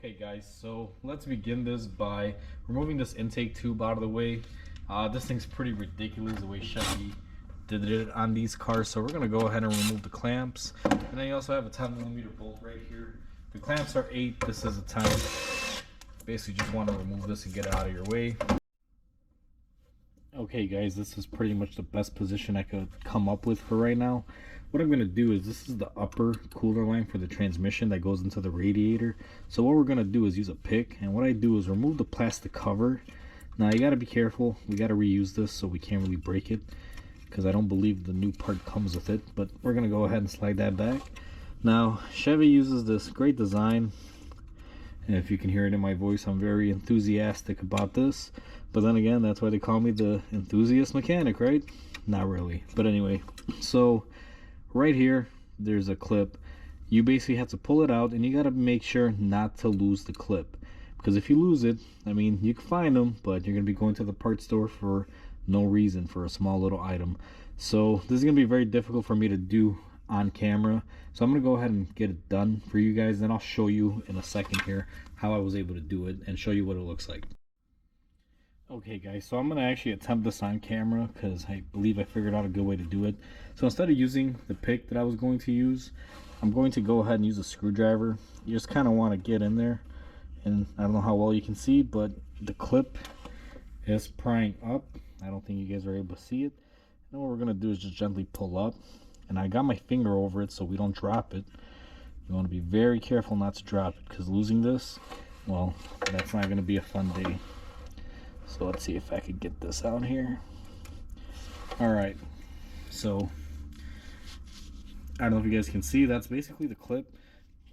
Okay guys, so let's begin this by removing this intake tube out of the way. This thing's pretty ridiculous the way Chevy did it on these cars, so we're going to go ahead and remove the clamps. And then you also have a 10mm bolt right here. The clamps are 8, this is a 10. Basically just want to remove this and get it out of your way. Okay guys, this is pretty much the best position I could come up with for right now. What I'm going to do is, this is the upper cooler line for the transmission that goes into the radiator. So what we're going to do is use a pick, and what I do is remove the plastic cover. Now you got to be careful, we got to reuse this so we can't really break it, because I don't believe the new part comes with it, but we're going to go ahead and slide that back. Now Chevy uses this great design, and if you can hear it in my voice, I'm very enthusiastic about this. But then again, that's why they call me the enthusiast mechanic, right? Not really. But anyway, so right here, there's a clip. You basically have to pull it out, and you got to make sure not to lose the clip. Because if you lose it, I mean, you can find them, but you're going to be going to the parts store for no reason for a small little item. So this is going to be very difficult for me to do on camera. So I'm going to go ahead and get it done for you guys. Then I'll show you in a second here how I was able to do it and show you what it looks like. Okay guys, so I'm going to actually attempt this on camera because I believe I figured out a good way to do it. So instead of using the pick that I was going to use, I'm going to go ahead and use a screwdriver. You just kind of want to get in there, and I don't know how well you can see, but the clip is prying up. I don't think you guys are able to see it. And what we're going to do is just gently pull up, and I got my finger over it so we don't drop it. You want to be very careful not to drop it, because losing this, well, that's not going to be a fun day. So let's see if I could get this out here. Alright, so I don't know if you guys can see, that's basically the clip.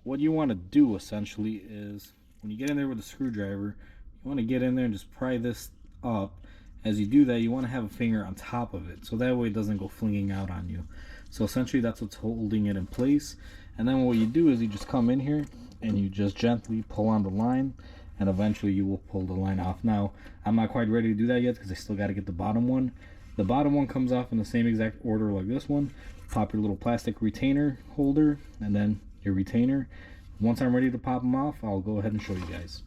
What you want to do essentially is, when you get in there with a screwdriver, you want to get in there and just pry this up. As you do that, you want to have a finger on top of it, so that way it doesn't go flinging out on you. So essentially that's what's holding it in place. And then what you do is you just come in here and you just gently pull on the line, and eventually you will pull the line off. Now I'm not quite ready to do that yet because I still got to get the bottom one. The bottom one comes off in the same exact order like this one. Pop your little plastic retainer holder and then your retainer. Once I'm ready to pop them off, I'll go ahead and show you guys.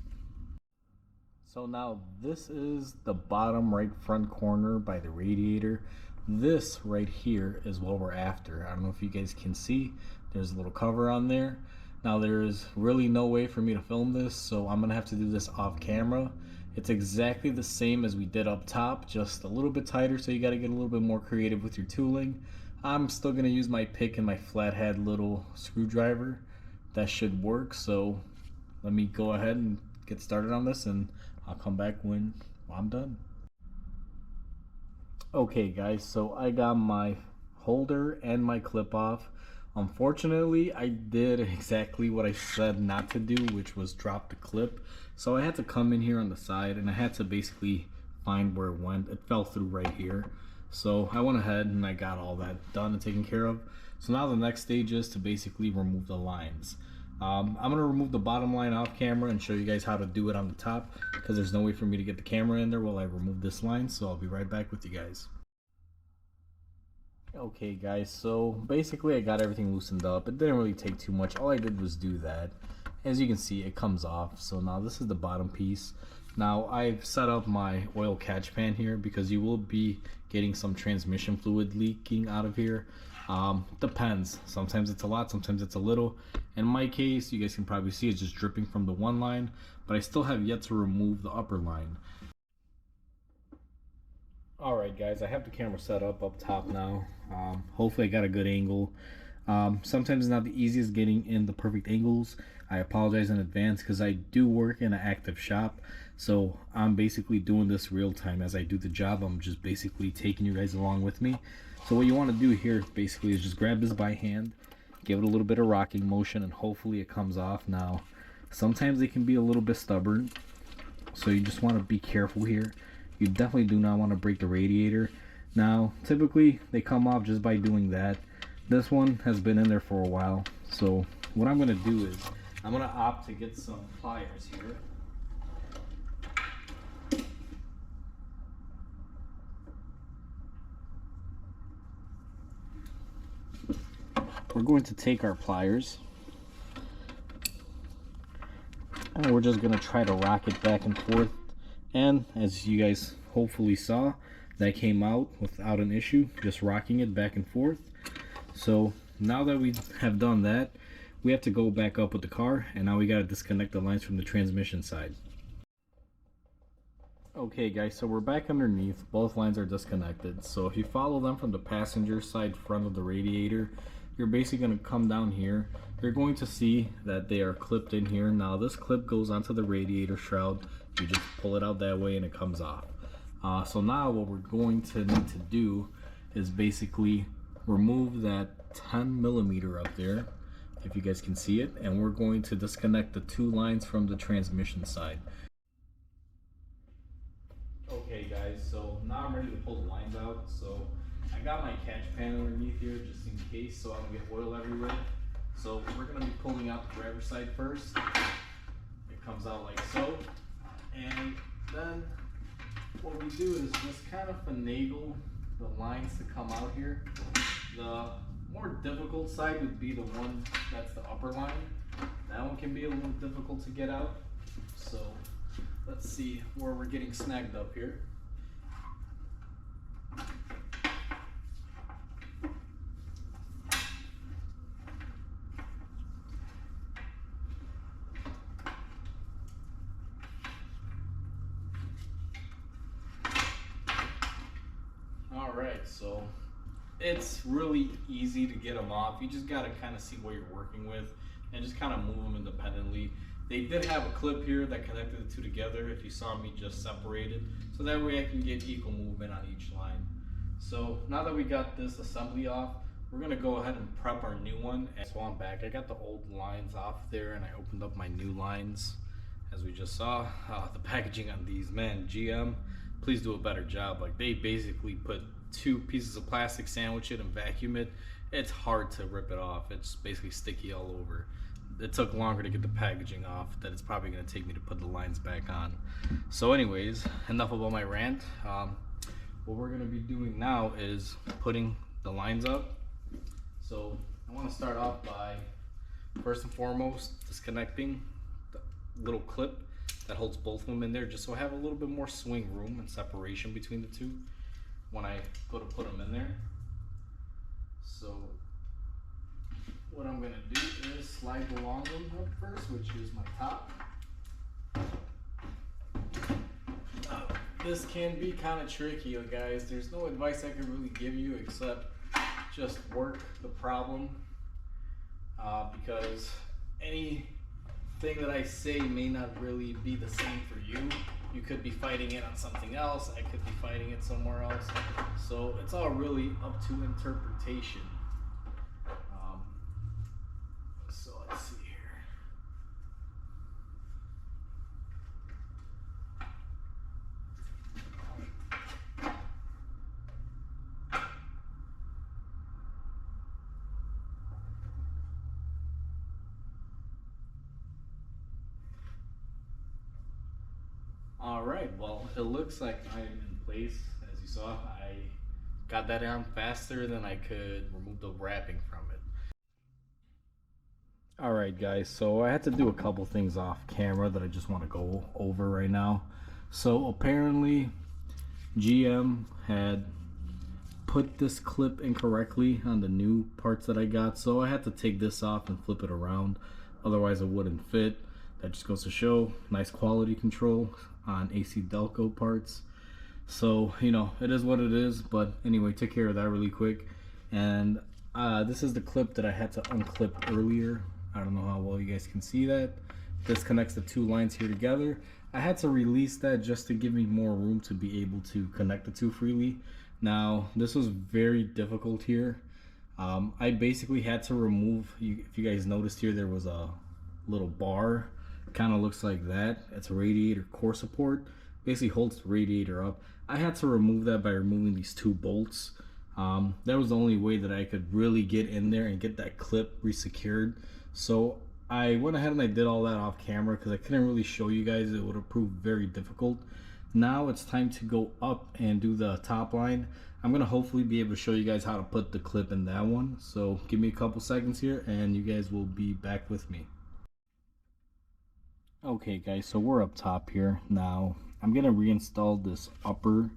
So now this is the bottom right front corner by the radiator. This right here is what we're after. I don't know if you guys can see, there's a little cover on there. Now there's really no way for me to film this, so I'm gonna have to do this off camera. It's exactly the same as we did up top, just a little bit tighter, so you gotta get a little bit more creative with your tooling. I'm still gonna use my pick and my flathead little screwdriver. That should work, so let me go ahead and get started on this, and I'll come back when I'm done. Okay guys, so I got my holder and my clip off. Unfortunately, I did exactly what I said not to do, which was drop the clip. So I had to come in here on the side, and I had to basically find where it went. It fell through right here. So I went ahead and I got all that done and taken care of. So now the next stage is to basically remove the lines. I'm going to remove the bottom line off camera and show you guys how to do it on the top, because there's no way for me to get the camera in there while I remove this line. So I'll be right back with you guys. Okay guys, so basically I got everything loosened up. It didn't really take too much. All I did was do that. As you can see, it comes off. So now this is the bottom piece. Now I've set up my oil catch pan here because you will be getting some transmission fluid leaking out of here. Depends. Sometimes it's a lot, sometimes it's a little. In my case, you guys can probably see it's just dripping from the one line, but I still have yet to remove the upper line. Alright guys, I have the camera set up top now. Hopefully I got a good angle. Sometimes it's not the easiest getting in the perfect angles. I apologize in advance because I do work in an active shop. So I'm basically doing this real time as I do the job. I'm just basically taking you guys along with me. So what you want to do here basically is just grab this by hand, give it a little bit of rocking motion, and hopefully it comes off. Now sometimes it can be a little bit stubborn, so you just want to be careful here. You definitely do not want to break the radiator. Now, typically they come off just by doing that. This one has been in there for a while. So what I'm going to do is I'm going to opt to get some pliers here. We're going to take our pliers And we're just gonna try to rock it back and forth. And as you guys hopefully saw, that came out without an issue, just rocking it back and forth. So now that we have done that, we have to go back up with the car, and now we got to disconnect the lines from the transmission side. Okay guys, so we're back underneath. Both lines are disconnected. So if you follow them from the passenger side front of the radiator, you're basically going to come down here. You're going to see that they are clipped in here. Now this clip goes onto the radiator shroud. You just pull it out that way and it comes off. So now what we're going to need to do is basically remove that 10 millimeter up there, if you guys can see it, and we're going to disconnect the two lines from the transmission side. Okay guys, so now I'm ready to pull the lines out. So I got my catch pan underneath here just in case, so I don't get oil everywhere. So we're going to be pulling out the driver's side first. It comes out like so, and then what we do is just kind of finagle the lines to come out here. The more difficult side would be the one that's the upper line. That one can be a little difficult to get out. So let's see where we're getting snagged up here. Alright, so it's really easy to get them off. You just got to kind of see what you're working with and just kind of move them independently. They did have a clip here that connected the two together if you saw me just separate it, so that way I can get equal movement on each line. So now that we got this assembly off, we're going to go ahead and prep our new one. And so I'm back. I got the old lines off there and I opened up my new lines as we just saw. The packaging on these, man, GM, please do a better job. Like, they basically put two pieces of plastic, sandwich it and vacuum it. It's hard to rip it off. It's basically sticky all over. It took longer to get the packaging off than it's probably going to take me to put the lines back on. So anyways, enough about my rant. What we're going to be doing now is putting the lines up. So I want to start off by first and foremost disconnecting the little clip that holds both of them in there, just so I have a little bit more swing room and separation between the two when I go to put them in there. So what I'm going to do is slide the long one up first, which is my top. This can be kind of tricky, guys. There's no advice I can really give you except just work the problem, because anything that I say may not really be the same for you. You could be fighting it on something else. I could be fighting it somewhere else. So it's all really up to interpretation. So let's see here. All right, well, it looks like I am in place. As you saw, I got that down faster than I could remove the wrapping from it. All right, guys, so I had to do a couple things off camera that I just want to go over right now. So apparently GM had put this clip incorrectly on the new parts that I got, so I had to take this off and flip it around, otherwise it wouldn't fit. That just goes to show nice quality control on AC Delco parts. So, you know, it is what it is, but anyway, took care of that really quick. And this is the clip that I had to unclip earlier. I don't know how well you guys can see that. This connects the two lines here together. I had to release that just to give me more room to be able to connect the two freely. Now, this was very difficult here. I basically had to remove, if you guys noticed here, there was a little bar. Kind of looks like that. It's a radiator core support. Basically holds the radiator up. I had to remove that by removing these two bolts. That was the only way that I could really get in there and get that clip re-secured. So I went ahead and I did all that off camera because I couldn't really show you guys. It would have proved very difficult. Now it's time to go up and do the top line. I'm gonna hopefully be able to show you guys how to put the clip in that one. So give me a couple seconds here and you guys will be back with me. Okay guys, so we're up top here. Now I'm gonna reinstall this upper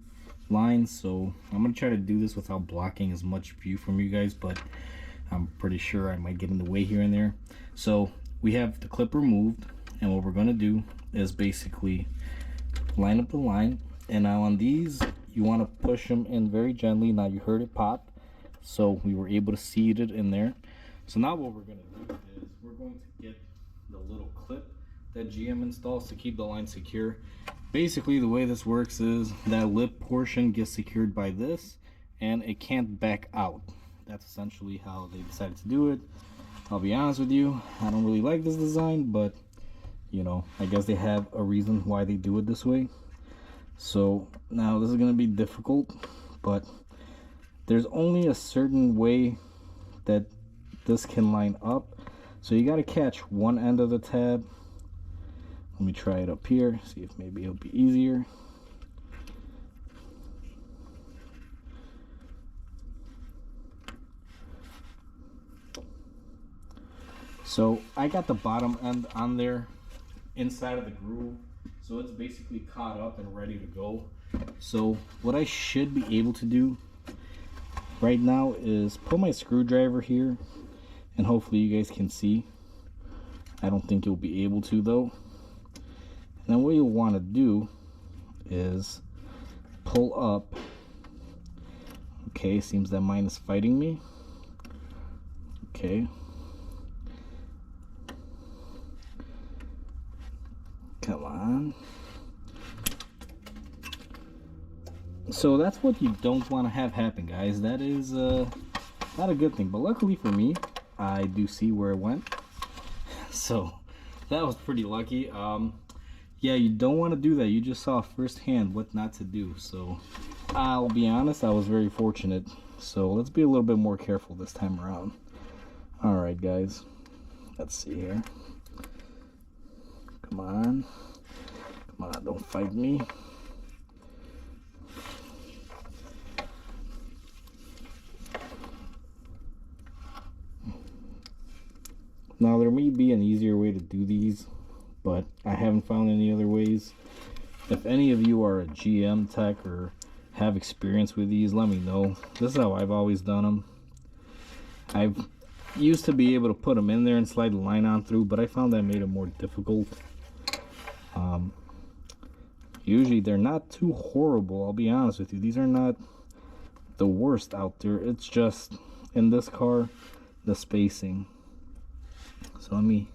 line, so I'm gonna try to do this without blocking as much view from you guys, but I'm pretty sure I might get in the way here and there. So we have the clip removed, and what we're gonna do is basically line up the line. And now on these, you want to push them in very gently. Now you heard it pop, so we were able to seat it in there. So now what we're gonna do is we're going to get the little clip that GM installs to keep the line secure. Basically, the way this works is that lip portion gets secured by this, and it can't back out. That's essentially how they decided to do it. I'll be honest with you, I don't really like this design, but you know, I guess they have a reason why they do it this way. So now this is going to be difficult, but there's only a certain way that this can line up. So you got to catch one end of the tab. Let me try it up here, see if maybe it'll be easier. So I got the bottom end on there inside of the groove, so it's basically caught up and ready to go. So what I should be able to do right now is put my screwdriver here, and hopefully you guys can see. I don't think you'll be able to though. And then what you'll want to do is pull up. Okay, seems that mine is fighting me. Okay, come on. So that's what you don't want to have happen, guys. That is not a good thing, but luckily for me, I do see where it went. So that was pretty lucky. Yeah, you don't want to do that. You just saw firsthand what not to do. So I'll be honest, I was very fortunate. So let's be a little bit more careful this time around. All right, guys. Let's see here. Come on. Come on, don't fight me. Now, there may be an easier way to do these, but I haven't found any other ways. If any of you are a GM tech or have experience with these, let me know. This is how I've always done them. I've used to be able to put them in there and slide the line on through, but I found that made it more difficult. Usually they're not too horrible, I'll be honest with you. These are not the worst out there. It's just, in this car, the spacing. So let me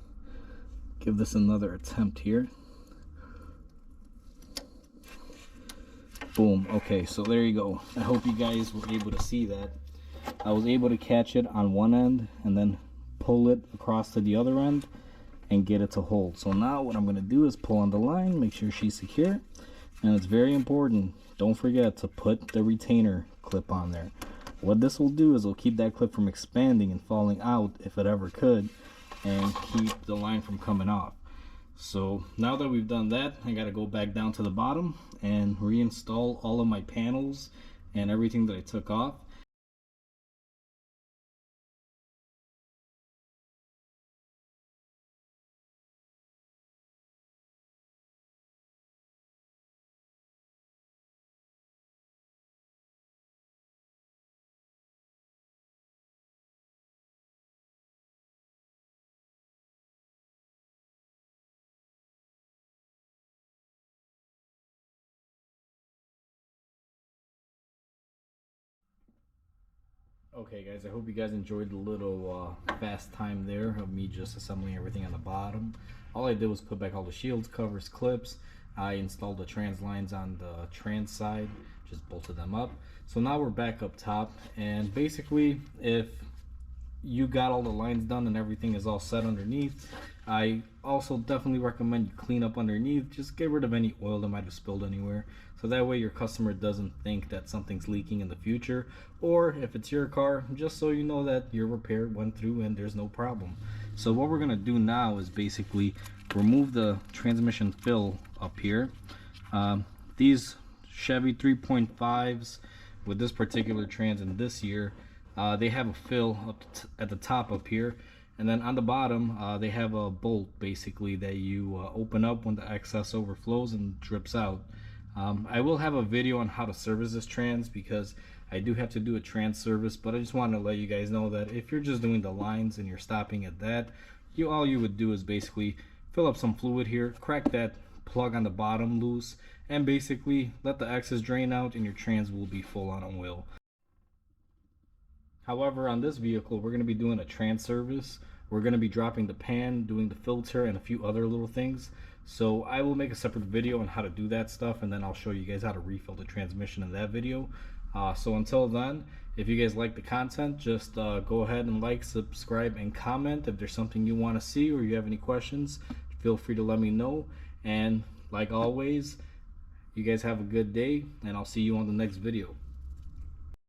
give this another attempt here. Boom. Okay, so there you go. I hope you guys were able to see that. I was able to catch it on one end and then pull it across to the other end and get it to hold. So now what I'm going to do is pull on the line, make sure she's secure, and it's very important, don't forget to put the retainer clip on there. What this will do is it'll keep that clip from expanding and falling out if it ever could, and keep the line from coming off. So now that we've done that, I got to go back down to the bottom and reinstall all of my panels and everything that I took off. Okay guys, I hope you guys enjoyed the little fast time there of me just assembling everything on the bottom. All I did was put back all the shields, covers, clips. I installed the trans lines on the trans side, just bolted them up. So now we're back up top, and basically if you got all the lines done and everything is all set underneath, I also definitely recommend you clean up underneath. Just get rid of any oil that might have spilled anywhere, so that way your customer doesn't think that something's leaking in the future, or if it's your car, just so you know that your repair went through and there's no problem. So what we're gonna do now is basically remove the transmission fill up here. These Chevy 3.5s with this particular trans in this year, they have a fill up at the top up here, And then on the bottom, they have a bolt basically that you open up when the excess overflows and drips out. I will have a video on how to service this trans because I do have to do a trans service, but I just wanted to let you guys know that if you're just doing the lines and you're stopping at that, all you would do is basically fill up some fluid here, crack that plug on the bottom loose, and basically let the excess drain out and your trans will be full on oil. However, on this vehicle, we're going to be doing a trans service. We're going to be dropping the pan, doing the filter, and a few other little things. So I will make a separate video on how to do that stuff, and then I'll show you guys how to refill the transmission in that video. So until then, if you guys like the content, just go ahead and like, subscribe, and comment. If there's something you want to see or you have any questions, feel free to let me know. And like always, you guys have a good day, and I'll see you on the next video.